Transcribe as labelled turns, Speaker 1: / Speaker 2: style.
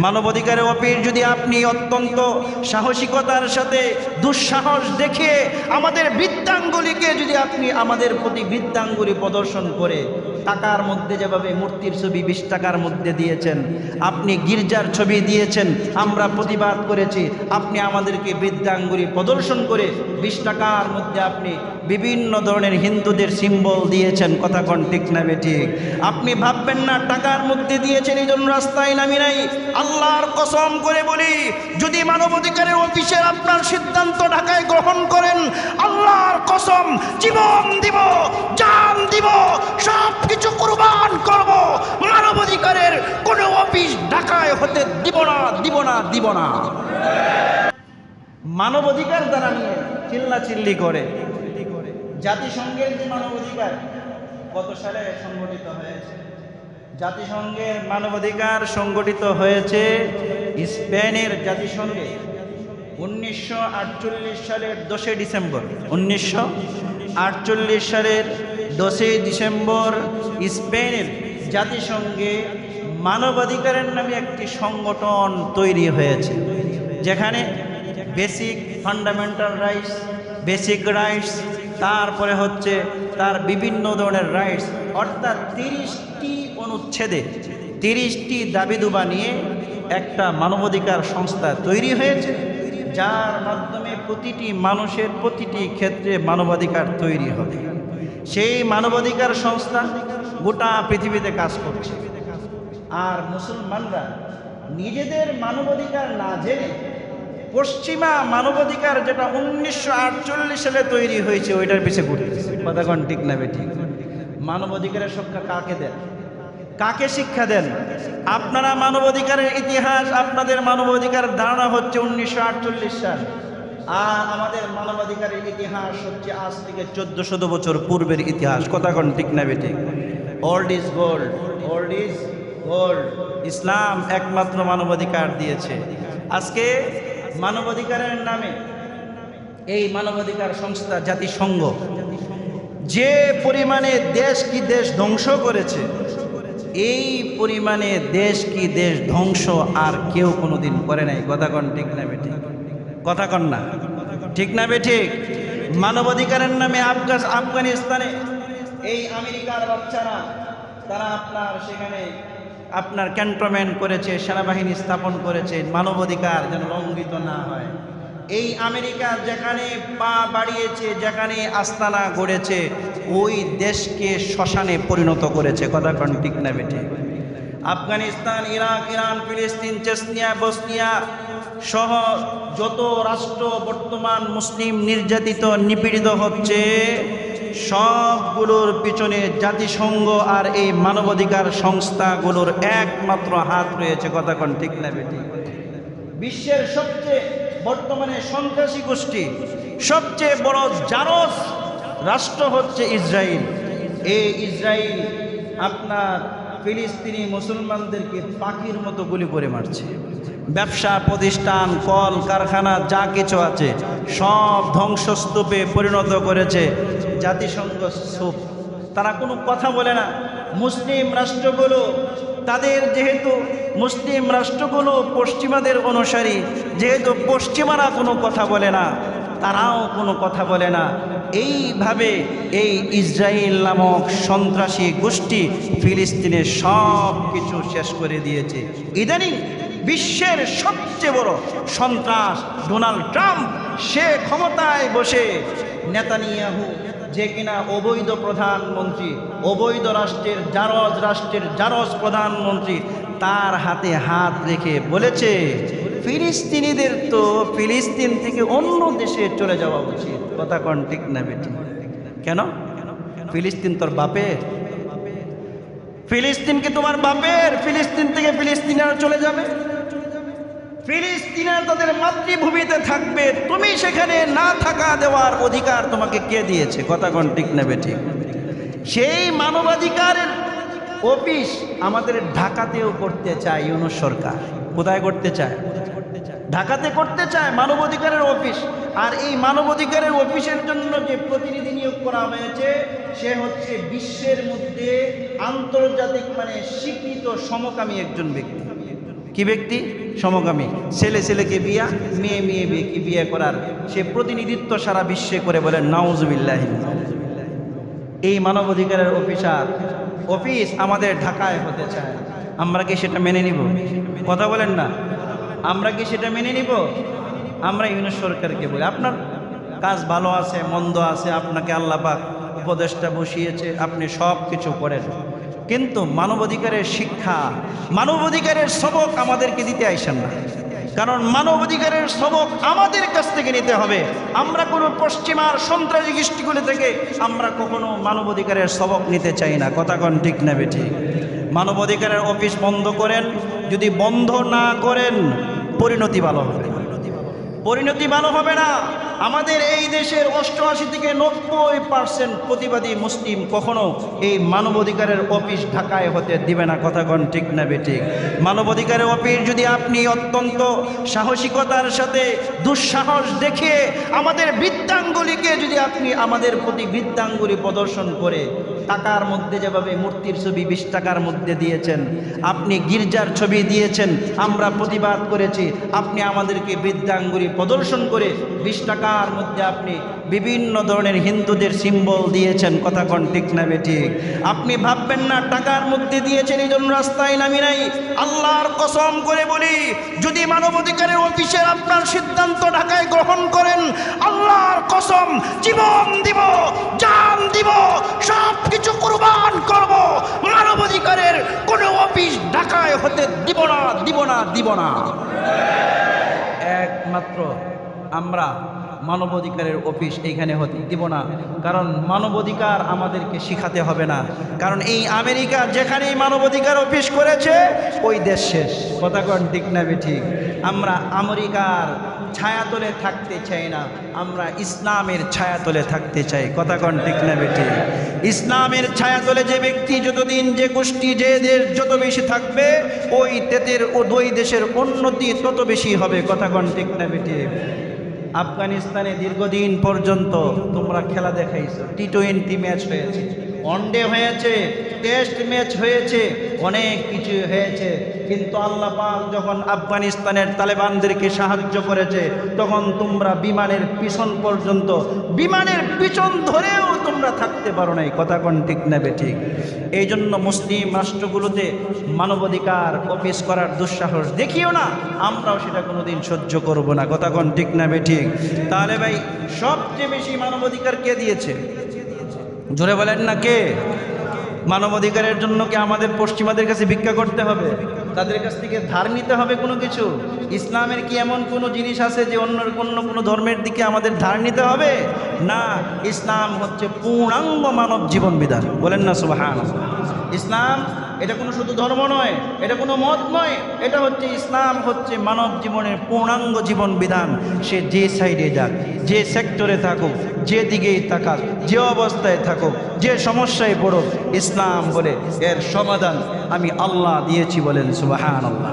Speaker 1: মানবাধিকারের অফিস যদি আপনি অত্যন্ত সাহসিকতার সাথে দুঃসাহস দেখিয়ে আমাদের বৃদ্ধাঙ্গুলিকে যদি আপনি আমাদের প্রতি বৃদ্ধাঙ্গুলি প্রদর্শন করে টাকার মধ্যে যেভাবে মূর্তির ছবি 20 টাকার মধ্যে দিয়েছেন, আপনি গির্জার ছবি দিয়েছেন, আমরা প্রতিবাদ করেছি, আপনি আমাদেরকে বৃদ্ধাঙ্গুলি প্রদর্শন করে 20 টাকার মধ্যে আপনি বিভিন্ন ধরনের হিন্দুদের সিম্বল দিয়েছেন। কথা কোন ঠিক না বেঠিক? আপনি ভাববেন না টাকার মধ্যে দিয়েছেন এই জন্য রাস্তায় নামি নাই। আল্লাহর কসম করে বলি, যদি মানবাধিকারের অফিসের আপনার সিদ্ধান্ত ঢাকায় গ্রহণ করেন, আল্লাহর কসম জীবন দিব, জান দিব, সব কিছু কুরবান করব, মানবাধিকারের কোনো অফিস ঢাকায় হতে দিব না, দিব না, দিব না। মানবাধিকার দ্বারা নিয়ে চিল্লাচিল্লি করে জাতিসংঘের যে মানবাধিকার কত সালে সংগঠিত হয়েছে? জাতিসংঘের মানবাধিকার সংগঠিত হয়েছে স্পেনের জাতিসংঘে 1948 সালের 10 ডিসেম্বর। 1948 সালের 10 ডিসেম্বর স্পেনের জাতিসংঘে মানবাধিকারের নামে একটি সংগঠন তৈরি হয়েছে, যেখানে basic fundamental rights, basic rights, তারপরে হচ্ছে তার বিভিন্ন ধরনের রাইটস, অর্থাৎ 30টি অনুচ্ছেদে 30টি দাবিদুবা নিয়ে একটা মানবাধিকার সংস্থা তৈরি হয়েছে, যার মাধ্যমে প্রতিটি মানুষের প্রতিটি ক্ষেত্রে মানবাধিকার তৈরি হবে। সেই মানবাধিকার সংস্থা গোটা পৃথিবীতে কাজ করছে। আর মুসলমানরা নিজেদের মানবাধিকার না জেনে পশ্চিমা মানবাধিকার যেটা 1948 সালে তৈরি হয়েছে ওইটার পিছিয়ে ঘুরতেছে। কথা কোন ঠিক না বেঠিক? মানবাধিকারের শিক্ষা কাকে দেন? কাকে শিক্ষা দেন? আপনারা মানবাধিকারের ইতিহাস, আপনাদের মানবাধিকার ধারণা হচ্ছে 1948 সাল, আর আমাদের মানবাধিকারের ইতিহাস হচ্ছে আজ থেকে 1400 বছর পূর্বের ইতিহাস। কথা কোন ঠিক না বেঠিক? Old is gold, old is gold. ইসলাম একমাত্র মানবাধিকার দিয়েছে। আজকে মানবাধিকারের নামে এই মানবাধিকার সংস্থা জাতিসংঘ যে পরিমাণে দেশ কি দেশ ধ্বংস করেছে, এই পরিমাণে দেশ কি দেশ ধ্বংস আর কেউ কোনোদিন করে নাই। কথা কন ঠিক না বেঠিক? কথা কন না ঠিক না বেঠিক? মানবাধিকারের নামে আফগানিস্তানে এই আমেরিকার বাচ্চারা তারা সেখানে আপনার ক্যান্টনমেন্ট করেছে, সেনাবাহিনী স্থাপন করেছে, মানবাধিকার যেন লঙ্ঘিত না হয়। এই আমেরিকা যেখানে পা বাড়িয়েছে, যেখানে আস্তানা গড়েছে, ওই দেশকে শ্মশানে পরিণত করেছে। কথা কোন ঠিক না বেঠিক? আফগানিস্তান, ইরাক, ইরান, ফিলিস্তিন, চেচনিয়া, বসনিয়া সহ যত রাষ্ট্র বর্তমান মুসলিম নির্যাতিত নিপীড়িত হচ্ছে, সবগুলোর পিছনে জাতিসংঘ আর এই মানবাধিকার সংস্থাগুলোর একমাত্র হাত রয়েছে। কথা কোন ঠিক না বেঠিক? বিশ্বের সবচেয়ে বর্তমানে সন্ত্রাসী গোষ্ঠী, সবচেয়ে বড় জারজ রাষ্ট্র হচ্ছে ইসরায়েল। এই ইসরায়েল আপনার ফিলিস্তিনি মুসলমানদেরকে পাখির মতো গুলি করে মারছে। ব্যবসা প্রতিষ্ঠান, কল কারখানা যা কিছু আছে সব ধ্বংসস্তূপে পরিণত করেছে। জাতিসংঘ চুপ, তারা কোনো কথা বলে না। মুসলিম রাষ্ট্রগুলো তাদের, যেহেতু মুসলিম রাষ্ট্রগুলো পশ্চিমাদের অনুসারী, যেহেতু পশ্চিমারা কোনো কথা বলে না, তারাও কোনো কথা বলে না। এইভাবে এই ইসরায়েল নামক সন্ত্রাসী গোষ্ঠী ফিলিস্তিনের সব কিছু শেষ করে দিয়েছে। ইদানিং বিশ্বের সবচেয়ে বড় সন্ত্রাস ডোনাল্ড ট্রাম্প, সে ক্ষমতায় বসে নেতানিয়াহু, যে কিনা অবৈধ প্রধানমন্ত্রী, অবৈধ রাষ্ট্রের জারজ প্রধানমন্ত্রী, তার হাতে হাত রেখে বলেছে ফিলিস্তিনিদের তো ফিলিস্তিন থেকে অন্য দেশে চলে যাওয়া উচিত। কথা কোন ঠিক না বেঠিক? কেন? ফিলিস্তিন তোর বাপের? ফিলিস্তিন কি তোমার বাপের? ফিলিস্তিন থেকে ফিলিস্তিনিরা চলে যাবে? ফিলিস্তিনিরা তাদের মাতৃভূমিতে থাকবে, তুমি সেখানে না থাকা দেওয়ার অধিকার তোমাকে কে দিয়েছে? কথা কোন ঠিক না বেঠিক? সেই মানবাধিকারের অফিস আমাদের ঢাকাতেও করতে চায় ইউনূস সরকার। কোথায় করতে চায়? ঢাকাতে করতে চায় মানবাধিকারের অফিস। আর এই মানবাধিকারের অফিসের জন্য যে প্রতিনিধি নিয়োগ করা হয়েছে, সে হচ্ছে বিশ্বের মধ্যে আন্তর্জাতিক মানে স্বীকৃত সমকামী একজন ব্যক্তি। কি ব্যক্তি? সমকামী। ছেলে ছেলেকে বিয়া, মেয়ে মেয়ে বিয়ে বিয়ে করার সে প্রতিনিধিত্ব সারা বিশ্বে করে, বলেন নাউজুবিল্লাহ। এই মানবাধিকারের অফিস আমাদের ঢাকায় হতে চায়, আমরা কি সেটা মেনে নিব? কথা বলেন না, আমরা কি সেটা মেনে নিব? আমরা ইউনিট সরকারকে বলি, আপনার কাজ ভালো আছে মন্দ আছে, আপনাকে আল্লাহ পাক উপদেষ্টা বসিয়েছে, আপনি সব কিছু করেন, কিন্তু মানবাধিকারের শিক্ষা, মানবাধিকারের সবক আমাদেরকে দিতে আইসেন না। কারণ মানবাধিকারের সবক আমাদের কাছ থেকে নিতে হবে। আমরা কোনো পশ্চিমার সন্ত্রাসী গোষ্ঠীগুলি থেকে আমরা কখনো মানবাধিকারের সবক নিতে চাই না। কথা কোন ঠিক না বেঠিক? মানবাধিকারের অফিস বন্ধ করেন, যদি বন্ধ না করেন পরিণতি ভালো হবে, পরিণতি ভালো হবে না। আমাদের এই দেশের 88 থেকে 90% প্রতিবাদী মুসলিম কখনো এই মানবাধিকারের অফিস ঢাকায় হতে দিবে না। কথা কোন ঠিক না বেঠিক? মানবাধিকারের অফিস যদি আপনি অত্যন্ত সাহসিকতার সাথে দুঃসাহস দেখিয়ে আমাদের বৃদ্ধাঙ্গুলিকে যদি আপনি আমাদের প্রতি বৃদ্ধাঙ্গুলি প্রদর্শন করে, টাকার মধ্যে যেভাবে মূর্তির ছবি 20 টাকার মধ্যে দিয়েছেন, আপনি গির্জার ছবি দিয়েছেন, আমরা প্রতিবাদ করেছি, আপনি আমাদেরকে বৃদ্ধাঙ্গুলি প্রদর্শন করে 20 টাকার মধ্যে আপনি বিভিন্ন ধরনের হিন্দুদের সিম্বল দিয়েছেন। কথা কোন ঠিক না বেঠিক? আপনি ভাববেন না টাকার মধ্যে দিয়েছেন এই জন্য রাস্তায় নামি নাই। আল্লাহর কসম করে বলি, যদি মানবাধিকারের অফিসের আপনার সিদ্ধান্ত ঢাকায় গ্রহণ করেন, আল্লাহর কসম জীবন দিব, জান দিব, সব কিছু কুরবান করব, মানবাধিকারের কোনো অফিস ঢাকায় হতে দিব না, দিব না, দিব না। একমাত্র আমরা মানবাধিকারের অফিস এইখানে হতে দিব না। কারণ মানবাধিকার আমাদেরকে শিখাতে হবে না, কারণ এই আমেরিকা যেখানেই মানবাধিকার অফিস করেছে ওই দেশ শেষ। কথা কোন ঠিক না বেঠিক? আমরা আমেরিকার ছায়াতলে থাকতে চাই না, আমরা ইসলামের ছায়াতলে থাকতে চাই। কথা কোন ঠিক না বেঠিক? ইসলামের ছায়াতলে যে ব্যক্তি যতদিন, যে গোষ্ঠী, যে দেশ যত বেশি থাকবে, ওই দেশের উন্নতি তত বেশি হবে। কথা কোন ঠিক না বেঠিক? আফগানিস্তানে দীর্ঘদিন পর্যন্ত তোমরা খেলা দেখাইছো, টি-20 ম্যাচ হয়েছে, ওয়ানডে হয়েছে, টেস্ট ম্যাচ হয়েছে, অনেক কিছু হয়েছে, কিন্তু আল্লাহ পাক যখন আফগানিস্তানের তালেবানদেরকে সাহায্য করেছে, তখন তোমরা বিমানের পিছন পর্যন্ত, বিমানের পিছন ধরেও তোমরা থাকতে পারো নাই। কথা কোন ঠিক না বেঠিক? এই জন্য মুসলিম রাষ্ট্রগুলোতে মানবাধিকার অফিস করার দুঃসাহস দেখিও না, আমরাও সেটা কোনোদিন সহ্য করব না। কথা কোন ঠিক না বেঠিক? তাহলে ভাই সবচেয়ে বেশি মানবাধিকার কে দিয়েছে? জোরে বলেন না কে? মানবাধিকারের জন্য কি আমাদের পশ্চিমাদের কাছে ভিক্ষা করতে হবে? তাদের কাছ থেকে ধার নিতে হবে কোনো কিছু? ইসলামের কি এমন কোনো জিনিস আছে যে অন্য কোনো ধর্মের দিকে আমাদের ধার নিতে হবে? না, ইসলাম হচ্ছে পূর্ণাঙ্গ মানব জীবন বিধান। বলেন না সুবহানাল্লাহ। ইসলাম এটা কোনো শুধু ধর্ম নয়, এটা কোনো মত নয়, এটা হচ্ছে ইসলাম হচ্ছে মানব জীবনের পূর্ণাঙ্গ জীবন বিধান। সে যে সাইডে যাক, যে সেক্টরে থাকুক, যে দিকেই তাকাক, যে অবস্থায় থাকুক, যে সমস্যায় পড়ুক, ইসলাম বলে এর সমাধান আমি আল্লাহ দিয়েছি। বলেন সুবহানাল্লাহ।